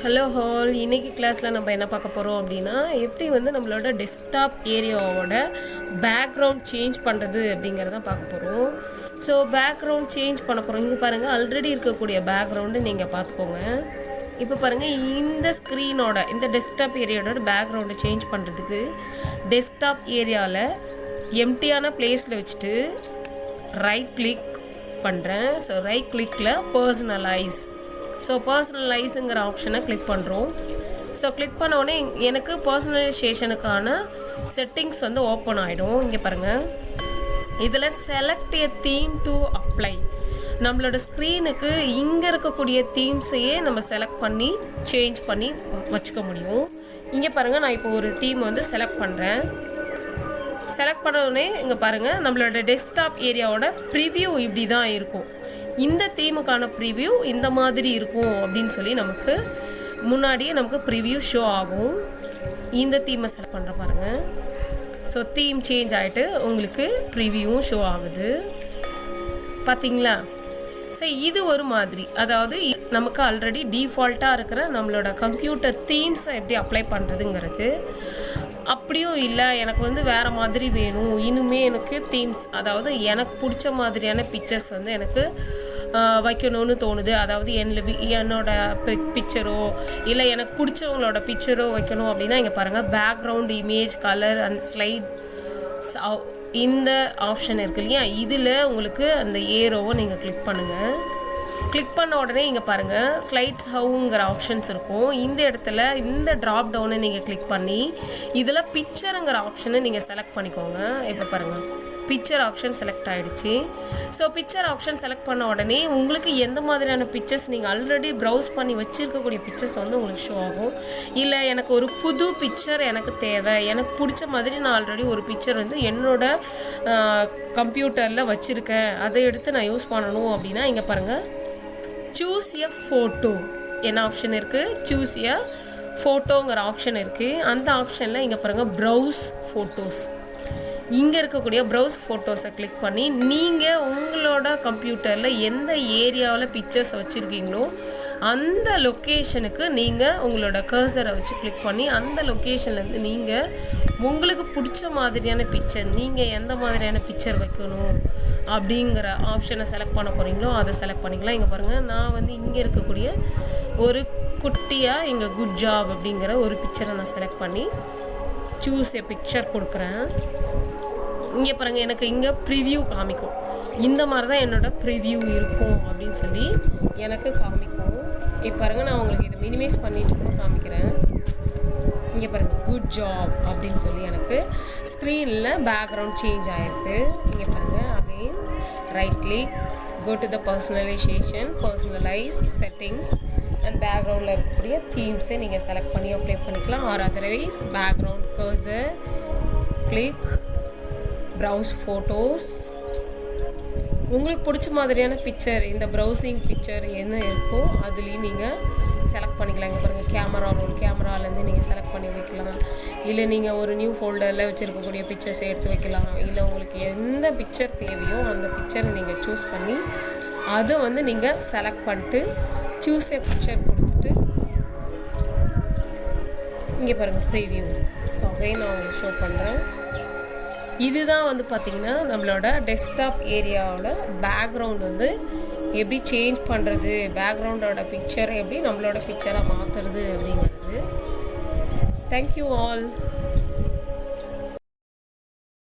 Hello hall, இன்றைக்கி கிளாஸில் நம்ம என்ன பார்க்க போகிறோம் அப்படின்னா, எப்படி வந்து நம்மளோட டெஸ்க்டாப் ஏரியாவோட பேக்ரவுண்ட் சேஞ்ச் பண்ணுறது அப்படிங்கிறதான் பார்க்க போகிறோம். ஸோ பேக்ரவுண்ட் சேஞ்ச் பண்ண போகிறோம். இங்கே பாருங்கள், ஆல்ரெடி இருக்கக்கூடிய பேக்ரவுண்டு நீங்கள் பார்த்துக்கோங்க. இப்போ பாருங்கள், இந்த ஸ்க்ரீனோட இந்த டெஸ்க்டாப் ஏரியாவோட பேக்ரவுண்டை சேஞ்ச் பண்ணுறதுக்கு டெஸ்க்டாப் ஏரியாவில் எம்டியான பிளேஸில் வச்சுட்டு ரைட் கிளிக் பண்ணுறேன். ஸோ ரைட் கிளிக்கில் பர்சனலைஸ், ஸோ பர்சனலைஸுங்கிற ஆப்ஷனை கிளிக் பண்ணுறோம். ஸோ கிளிக் பண்ண உடனே எனக்கு பர்சனலைசேஷனுக்கான செட்டிங்ஸ் வந்து ஓப்பன் ஆகிடும். இங்கே பாருங்கள், இதில் select a theme to apply. நம்மளோட ஸ்க்ரீனுக்கு இங்கே இருக்கக்கூடிய தீம்ஸையே நம்ம செலக்ட் பண்ணி சேஞ்ச் பண்ணி வச்சுக்க முடியும். இங்கே பாருங்கள், நான் இப்போ ஒரு தீம் வந்து செலக்ட் பண்ணுறேன். செலக்ட் பண்ண உடனே இங்கே பாருங்கள், நம்மளோட டெஸ்க்டாப் ஏரியாவோட ப்ரிவ்யூ இப்படி தான் இருக்கும். இந்த தீமுக்கான ப்ரிவ்யூ இந்த மாதிரி இருக்கும் அப்படின்னு சொல்லி நமக்கு முன்னாடியே நமக்கு ப்ரிவ்யூ ஷோ ஆகும். இந்த தீமை செலக்ட் பண்ணுற பாருங்கள். ஸோ தீம் சேஞ்ச் ஆகிட்டு உங்களுக்கு ப்ரிவ்யூவும் ஷோ ஆகுது, பார்த்தீங்களா? ஸோ இது ஒரு மாதிரி, அதாவது நமக்கு ஆல்ரெடி டிஃபால்ட்டாக இருக்கிற நம்மளோட கம்ப்யூட்டர் தீம்ஸை எப்படி அப்ளை பண்ணுறதுங்கிறது. அப்படியும் இல்லை, எனக்கு வந்து வேறு மாதிரி வேணும், இனிமேல் எனக்கு தீம்ஸ், அதாவது எனக்கு பிடிச்ச மாதிரியான பிக்சர்ஸ் வந்து எனக்கு வைக்கணும்னு தோணுது. அதாவது என்னோட பிக்சரோ இல்லை எனக்கு பிடிச்சவங்களோட பிக்சரோ வைக்கணும் அப்படின்னா இங்கே பாருங்கள், background image colour and slide இந்த ஆப்ஷன் இருக்கு இல்லையா, இதில் உங்களுக்கு அந்த ஏரோவை நீங்கள் கிளிக் பண்ணுங்கள். கிளிக் பண்ண உடனே இங்கே பாருங்கள், ஸ்லைட்ஸ் ஹவுங்கிற ஆப்ஷன்ஸ் இருக்கும். இந்த இடத்துல இந்த ட்ராப் டவுனை நீங்கள் கிளிக் பண்ணி இதில் பிக்சருங்கிற ஆப்ஷனை நீங்கள் செலக்ட் பண்ணிக்கோங்க. இப்போ பாருங்கள், பிக்சர் ஆப்ஷன் செலக்ட் ஆகிடுச்சு. ஸோ பிக்சர் ஆப்ஷன் செலக்ட் பண்ண உடனே உங்களுக்கு எந்த மாதிரியான பிக்சர்ஸ் நீங்கள் ஆல்ரெடி ப்ரௌஸ் பண்ணி வச்சுருக்கக்கூடிய பிக்சர்ஸ் வந்து உங்களுக்கு ஷோ ஆகும். இல்லை எனக்கு ஒரு புது பிக்சர் எனக்கு தேவை, எனக்கு பிடிச்ச மாதிரி நான் ஆல்ரெடி ஒரு பிக்சர் வந்து என்னோட கம்ப்யூட்டரில் வச்சுருக்கேன், அதை எடுத்து நான் யூஸ் பண்ணணும் அப்படின்னா இங்கே பாருங்கள், சூஸ் எ ஃபோட்டோ என்ன ஆப்ஷன் இருக்குது, சூஸ் எ ஃபோட்டோங்கிற ஆப்ஷன் இருக்குது. அந்த ஆப்ஷனில் இங்கே பாருங்கள், ப்ரௌஸ் ஃபோட்டோஸ், இங்கே இருக்கக்கூடிய ப்ரௌஸ் ஃபோட்டோஸை கிளிக் பண்ணி நீங்கள் உங்களோட கம்ப்யூட்டரில் எந்த ஏரியாவில் பிக்சர்ஸ் வச்சுருக்கீங்களோ அந்த லொக்கேஷனுக்கு நீங்கள் உங்களோட கர்சரை வச்சு கிளிக் பண்ணி அந்த லொக்கேஷன்லேருந்து நீங்கள் உங்களுக்கு பிடிச்ச மாதிரியான பிக்சர், நீங்கள் எந்த மாதிரியான பிக்சர் வைக்கணும் அப்படிங்கிற ஆப்ஷனை செலக்ட் பண்ண போகிறீங்களோ அதை செலக்ட் பண்ணிக்கலாம். இங்கே பாருங்கள், நான் வந்து இங்கே இருக்கக்கூடிய ஒரு குட்டியாக இங்கே குட் ஜாப் அப்படிங்கிற ஒரு பிக்சரை நான் செலக்ட் பண்ணி சூஸ் எ பிக்சர் கொடுக்குறேன். இங்கே பாருங்கள், எனக்கு இங்கே ப்ரிவ்யூ காமிக்கும். இந்த மாதிரி தான் என்னோடய ப்ரிவ்யூ இருக்கும் அப்படின்னு சொல்லி எனக்கு காமிக்கும். இப்போ பாருங்கள், நான் உங்களுக்கு இதை மினிமைஸ் பண்ணிட்டு கூட காமிக்கிறேன். இங்கே பாருங்கள், குட் ஜாப் அப்படின்னு சொல்லி எனக்கு ஸ்க்ரீனில் பேக்ரவுண்ட் சேஞ்ச் ஆகிருக்கு. இங்கே பாருங்கள், again right click, go to the personalisation, personalise settings and பேக்ரவுண்டில் இருக்கக்கூடிய தீம்ஸை நீங்கள் செலக்ட் பண்ணி அப்ளை பண்ணிக்கலாம். Or otherwise background cursor click, browse photos, உங்களுக்கு பிடிச்ச மாதிரியான பிக்சர், இந்த ப்ரௌசிங் பிக்சர் என்ன இருக்கோ அதுலேயும் நீங்கள் செலக்ட் பண்ணிக்கலாம். இங்கே பாருங்கள், கேமரா ரோல், கேமராலேருந்து நீங்கள் செலக்ட் பண்ணி வைக்கலாம். இல்லை நீங்கள் ஒரு நியூ ஃபோல்டரில் வச்சுருக்கக்கூடிய பிக்சர்ஸை எடுத்து வைக்கலாம். இல்லை உங்களுக்கு எந்த பிக்சர் தேவையோ அந்த பிக்சரை நீங்கள் சூஸ் பண்ணி அதை வந்து நீங்கள் செலக்ட் பண்ணிட்டு சூஸ் எ பிக்சர் கொடுத்துட்டு இங்கே பாருங்கள் ப்ரிவ்யூ. ஸோ அதையும் நான் உங்களுக்கு ஷோ பண்ணுறேன். இதுதான் வந்து பார்த்திங்கன்னா நம்மளோட டெஸ்க்டாப் ஏரியாவோட பேக்ரவுண்ட் வந்து எப்படி சேஞ்ச் பண்ணுறது, பேக்ரவுண்டோட பிக்சரை எப்படி நம்மளோட பிக்சரை மாற்றுறது அப்படிங்கிறது. Thank you all.